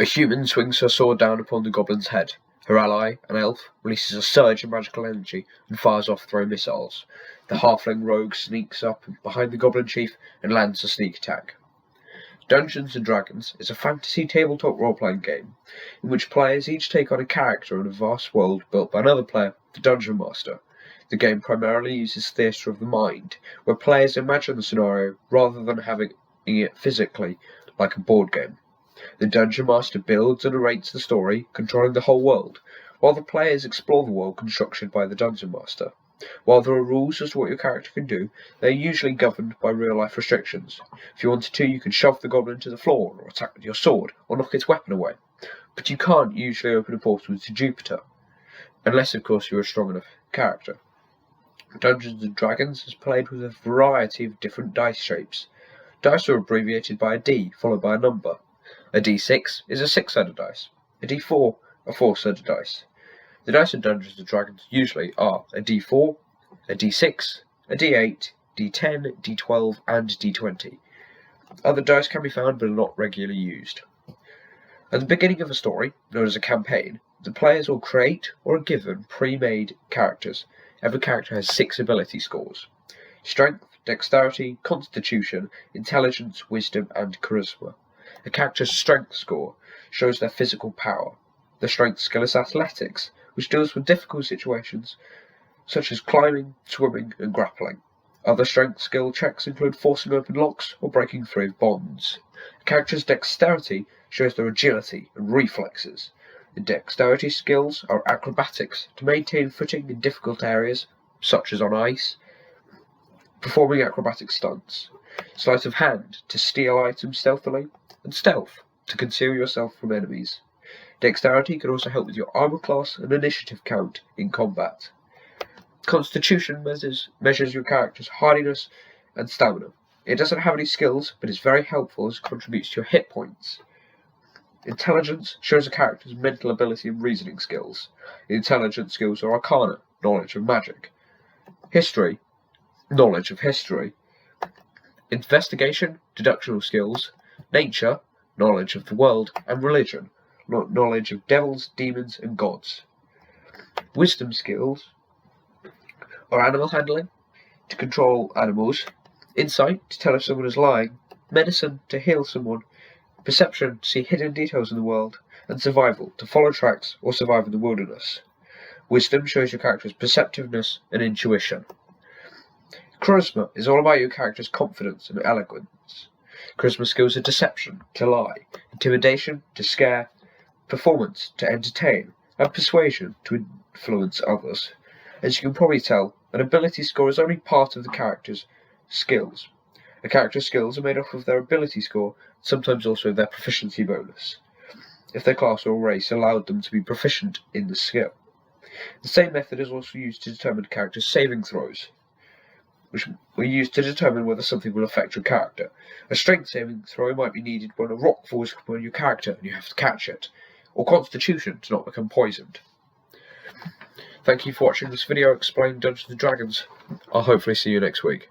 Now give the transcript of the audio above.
A human swings her sword down upon the goblin's head. Her ally, an elf, releases a surge of magical energy and fires off throw missiles. The halfling rogue sneaks up behind the goblin chief and lands a sneak attack. Dungeons & Dragons is a fantasy tabletop role-playing game in which players each take on a character in a vast world built by another player, the Dungeon Master. The game primarily uses theatre of the mind, where players imagine the scenario rather than having it physically, like a board game. The Dungeon Master builds and narrates the story, controlling the whole world, while the players explore the world constructed by the Dungeon Master. While there are rules as to what your character can do, they are usually governed by real-life restrictions. If you wanted to, you could shove the goblin to the floor, or attack with your sword, or knock its weapon away. But you can't usually open a portal to Jupiter, unless of course you're a strong enough character. Dungeons & Dragons is played with a variety of different dice shapes. Dice are abbreviated by a D, followed by a number. A D6 is a 6-sided dice. A D4, a 4-sided dice. The dice in Dungeons & Dragons usually are a D4, a D6, a D8, D10, D12, and D20. Other dice can be found but are not regularly used. At the beginning of a story, known as a campaign, the players will create or are given pre-made characters. Every character has 6 ability scores: Strength, Dexterity, Constitution, Intelligence, Wisdom, and Charisma. A character's Strength score shows their physical power. The Strength skill is Athletics, which deals with difficult situations such as climbing, swimming, and grappling. Other Strength skill checks include forcing open locks or breaking through bonds. A character's Dexterity shows their agility and reflexes. The Dexterity skills are Acrobatics, to maintain footing in difficult areas, such as on ice, performing acrobatic stunts. Sleight of Hand, to steal items stealthily, and Stealth, to conceal yourself from enemies. Dexterity can also help with your armor class and initiative count in combat. Constitution measures your character's hardiness and stamina. It doesn't have any skills, but is very helpful as it contributes to your hit points. Intelligence shows a character's mental ability and reasoning skills. The intelligence skills are Arcana, knowledge of magic. History, knowledge of history. Investigation, deductional skills. Nature, knowledge of the world. And religion, knowledge of devils, demons, and gods. Wisdom skills are animal handling, to control animals. Insight, to tell if someone is lying. Medicine, to heal someone. Perception, to see hidden details in the world. And survival, to follow tracks or survive in the wilderness. Wisdom shows your character's perceptiveness and intuition. Charisma is all about your character's confidence and eloquence. Charisma skills are deception, to lie, intimidation, to scare, performance, to entertain, and persuasion, to influence others. As you can probably tell, an ability score is only part of the character's skills. A character's skills are made up of their ability score, sometimes also their proficiency bonus, if their class or race allowed them to be proficient in the skill. The same method is also used to determine characters' saving throws, which were used to determine whether something will affect your character. A strength saving throw might be needed when a rock falls upon your character and you have to catch it, or Constitution to not become poisoned. Thank you for watching this video explaining Dungeons & Dragons. I'll hopefully see you next week.